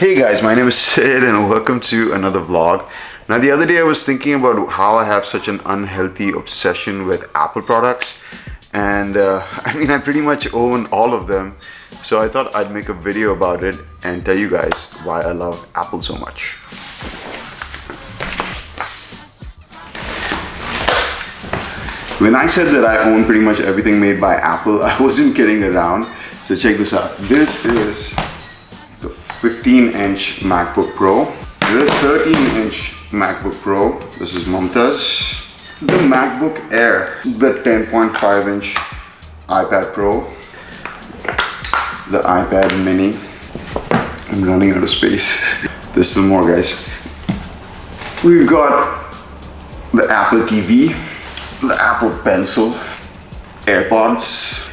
Hey guys, my name is Sid and welcome to another vlog. Now the other day I was thinking about how I have such an unhealthy obsession with Apple products, and I pretty much own all of them, so I thought I'd make a video about it and tell you guys why I love Apple so much. When I said that I own pretty much everything made by Apple, I wasn't kidding around. So check this out. This is the 15-inch MacBook Pro, the 13-inch MacBook Pro. This is Mamta's. The MacBook Air, the 10.5-inch iPad Pro, the iPad Mini. I'm running out of space. There's still more, guys. We've got the Apple TV, the Apple Pencil, AirPods,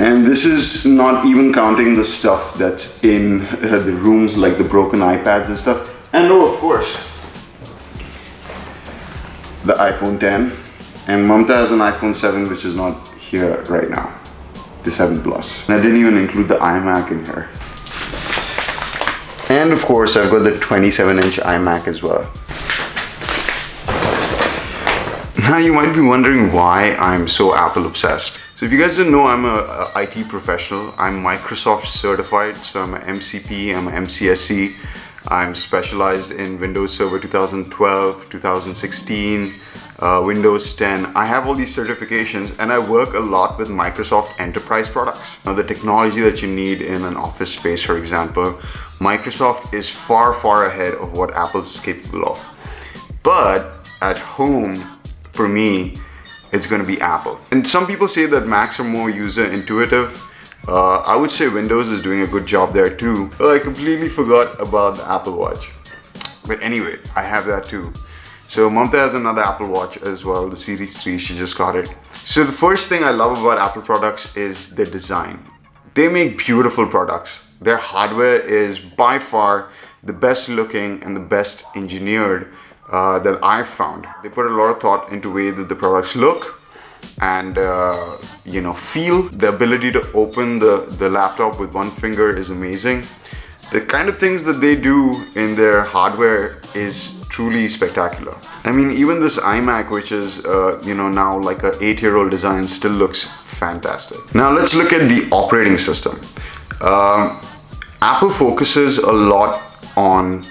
and this is not even counting the stuff that's in the rooms, like the broken iPads and stuff. And oh, of course, the iPhone 10, and Mamta has an iPhone 7 which is not here right now, the 7 Plus. And I didn't even include the iMac in here. And of course, I've got the 27-inch iMac as well. Now you might be wondering why I'm so Apple obsessed. So if you guys didn't know, I'm a IT professional. I'm Microsoft certified, so I'm a MCP, I'm a MCSE. I'm specialized in Windows Server 2012, 2016, Windows 10. I have all these certifications and I work a lot with Microsoft enterprise products. Now the technology that you need in an office space, for example, Microsoft is far, far ahead of what Apple's capable of. But at home, for me, it's going to be Apple. And some people say that Macs are more user intuitive. I would say Windows is doing a good job there too. I completely forgot about the Apple Watch. But anyway, I have that too. So Mamta has another Apple Watch as well, the Series 3, she just got it. So the first thing I love about Apple products is the design. They make beautiful products. Their hardware is by far the best looking and the best engineered that I've found. They put a lot of thought into the way that the products look and feel. The ability to open the laptop with one finger is amazing. The kind of things that they do in their hardware is truly spectacular. I mean, even this iMac, which is now like a 8-year-old design, still looks fantastic. Now let's look at the operating system. Apple focuses a lot on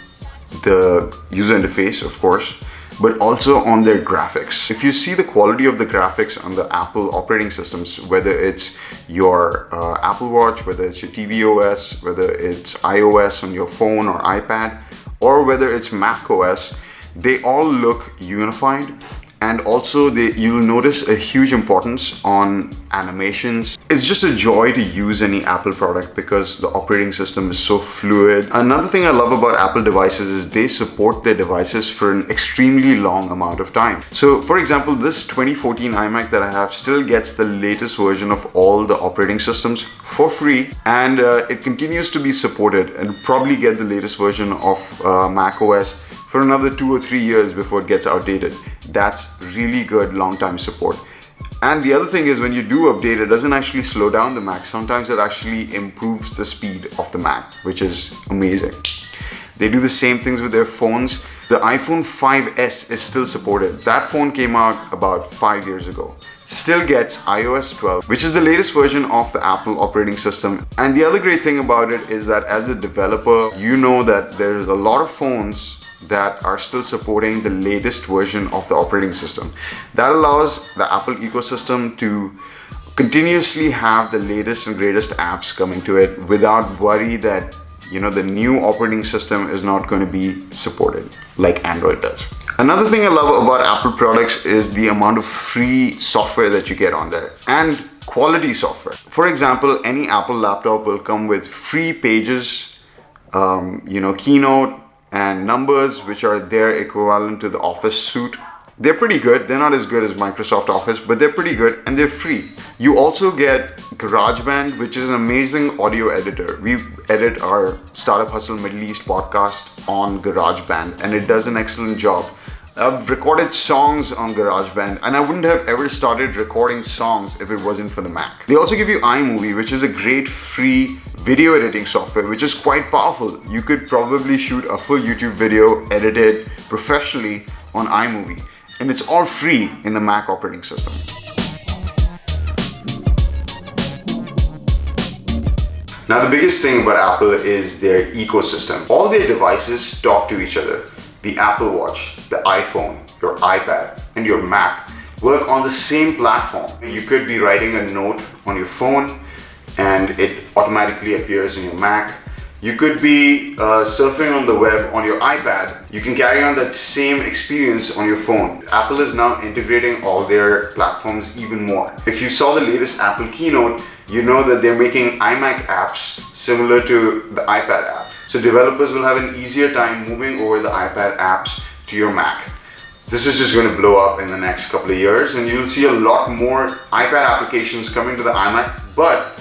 the user interface, of course, but also on their graphics. If you see the quality of the graphics on the Apple operating systems, whether it's your Apple Watch, whether it's your tvOS, whether it's iOS on your phone or iPad, or whether it's macOS, they all look unified. And also you'll notice a huge importance on animations. It's just a joy to use any Apple product because the operating system is so fluid. Another thing I love about Apple devices is they support their devices for an extremely long amount of time. So for example, this 2014 iMac that I have still gets the latest version of all the operating systems for free, and it continues to be supported and probably get the latest version of macOS for another 2 or 3 years before it gets outdated. That's really good long-time support. And the other thing is, when you do update, it doesn't actually slow down the Mac. Sometimes it actually improves the speed of the Mac, which is amazing. They do the same things with their phones. The iPhone 5S is still supported. That phone came out about 5 years ago. Still gets iOS 12, which is the latest version of the Apple operating system. And the other great thing about it is that as a developer, you know that there's a lot of phones that are still supporting the latest version of the operating system. That allows the Apple ecosystem to continuously have the latest and greatest apps coming to it without worry that the new operating system is not going to be supported like Android does. Another thing I love about Apple products is the amount of free software that you get on there and quality software. For example, any Apple laptop will come with free Pages, Keynote, and Numbers, which are their equivalent to the Office suite. They're pretty good. They're not as good as Microsoft Office, but they're pretty good and they're free. You also get GarageBand, which is an amazing audio editor. We edit our Startup Hustle Middle East podcast on GarageBand and it does an excellent job. I've recorded songs on GarageBand and I wouldn't have ever started recording songs if it wasn't for the Mac. They also give you iMovie, which is a great free video editing software, which is quite powerful. You could probably shoot a full YouTube video edited professionally on iMovie, and it's all free in the Mac operating system. Now, the biggest thing about Apple is their ecosystem. All their devices talk to each other. The Apple Watch, the iPhone, your iPad, and your Mac work on the same platform. You could be writing a note on your phone and it automatically appears in your Mac. You could be surfing on the web on your iPad. You can carry on that same experience on your phone. Apple is now integrating all their platforms even more. If you saw the latest Apple keynote, you know that they're making iMac apps similar to the iPad app. So developers will have an easier time moving over the iPad apps to your Mac. This is just going to blow up in the next couple of years, and you'll see a lot more iPad applications coming to the iMac, but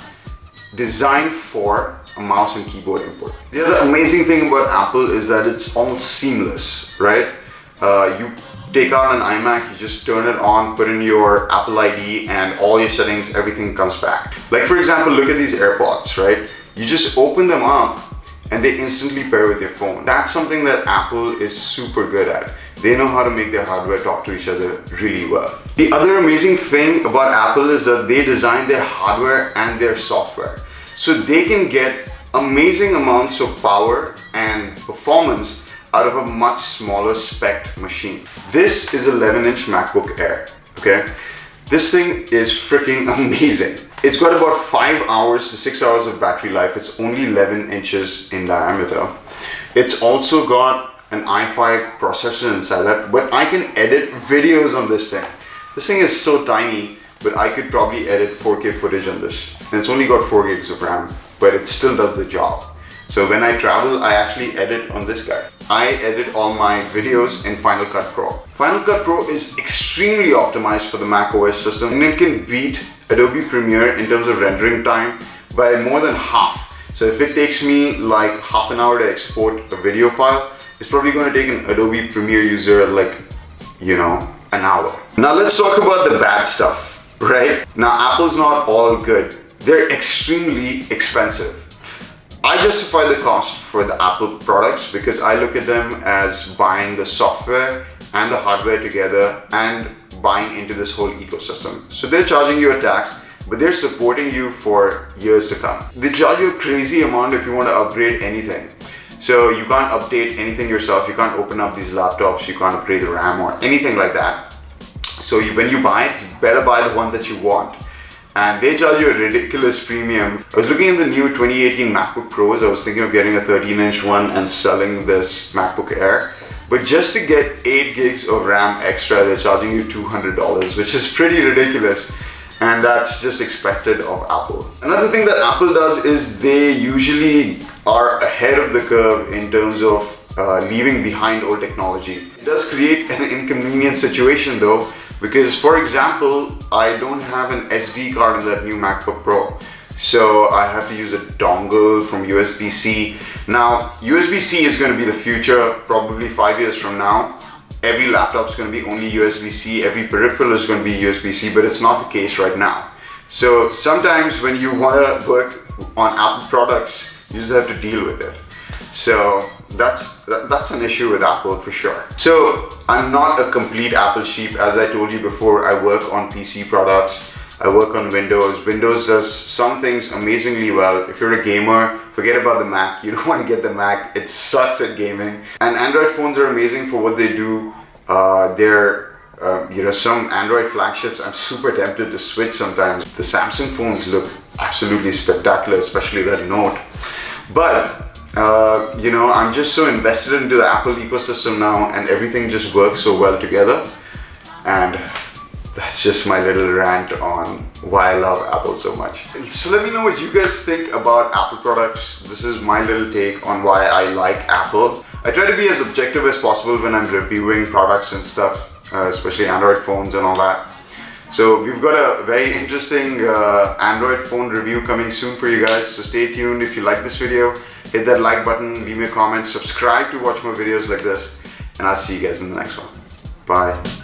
designed for a mouse and keyboard input. The other amazing thing about Apple is that it's almost seamless, right? You take out an iMac, you just turn it on, put in your Apple ID, and all your settings, everything comes back. Like, for example, look at these AirPods, right? You just open them up and they instantly pair with your phone. That's something that Apple is super good at. They know how to make their hardware talk to each other really well. The other amazing thing about Apple is that they design their hardware and their software, so they can get amazing amounts of power and performance out of a much smaller spec machine. This is 11-inch MacBook Air, okay? This thing is freaking amazing. It's got about 5 hours to 6 hours of battery life. It's only 11 inches in diameter. It's also got an i5 processor inside that, but I can edit videos on this thing. This thing is so tiny, but I could probably edit 4K footage on this. And it's only got 4 gigs of RAM, but it still does the job. So when I travel, I actually edit on this guy. I edit all my videos in Final Cut Pro. Final Cut Pro is extremely optimized for the Mac OS system, and it can beat Adobe Premiere in terms of rendering time by more than half. So if it takes me like half an hour to export a video file, it's probably going to take an Adobe Premiere user like, you know, an hour. Now let's talk about the bad stuff, right? Now, Apple's not all good. They're extremely expensive. I justify the cost for the Apple products because I look at them as buying the software and the hardware together and buying into this whole ecosystem. So they're charging you a tax, but they're supporting you for years to come. They charge you a crazy amount if you want to upgrade anything. So you can't update anything yourself. You can't open up these laptops. You can't upgrade the RAM or anything like that. So when you buy it, you better buy the one that you want. And they charge you a ridiculous premium. I was looking at the new 2018 MacBook Pros. I was thinking of getting a 13-inch one and selling this MacBook Air. But just to get 8 gigs of RAM extra, they're charging you $200, which is pretty ridiculous. And that's just expected of Apple. Another thing that Apple does is they usually are ahead of the curve in terms of leaving behind old technology. It does create an inconvenient situation though, because for example, I don't have an SD card in that new MacBook Pro. So I have to use a dongle from USB-C. Now, USB-C is going to be the future, probably 5 years from now. Every laptop is going to be only USB-C, every peripheral is going to be USB-C, but it's not the case right now. So sometimes when you want to work on Apple products, you just have to deal with it. So that's an issue with Apple for sure. So I'm not a complete Apple sheep. As I told you before, I work on PC products. I work on Windows. Windows does some things amazingly well. If you're a gamer, forget about the Mac. You don't want to get the Mac. It sucks at gaming. And Android phones are amazing for what they do. Some Android flagships, I'm super tempted to switch sometimes. The Samsung phones look absolutely spectacular, especially that Note. But I'm just so invested into the Apple ecosystem now, and everything just works so well together. And that's just my little rant on why I love Apple so much. So let me know what you guys think about Apple products. This is my little take on why I like Apple. I try to be as objective as possible when I'm reviewing products and stuff, especially Android phones and all that. So we've got a very interesting Android phone review coming soon for you guys. So stay tuned. If you like this video, hit that like button, leave me a comment, subscribe to watch more videos like this, and I'll see you guys in the next one. Bye.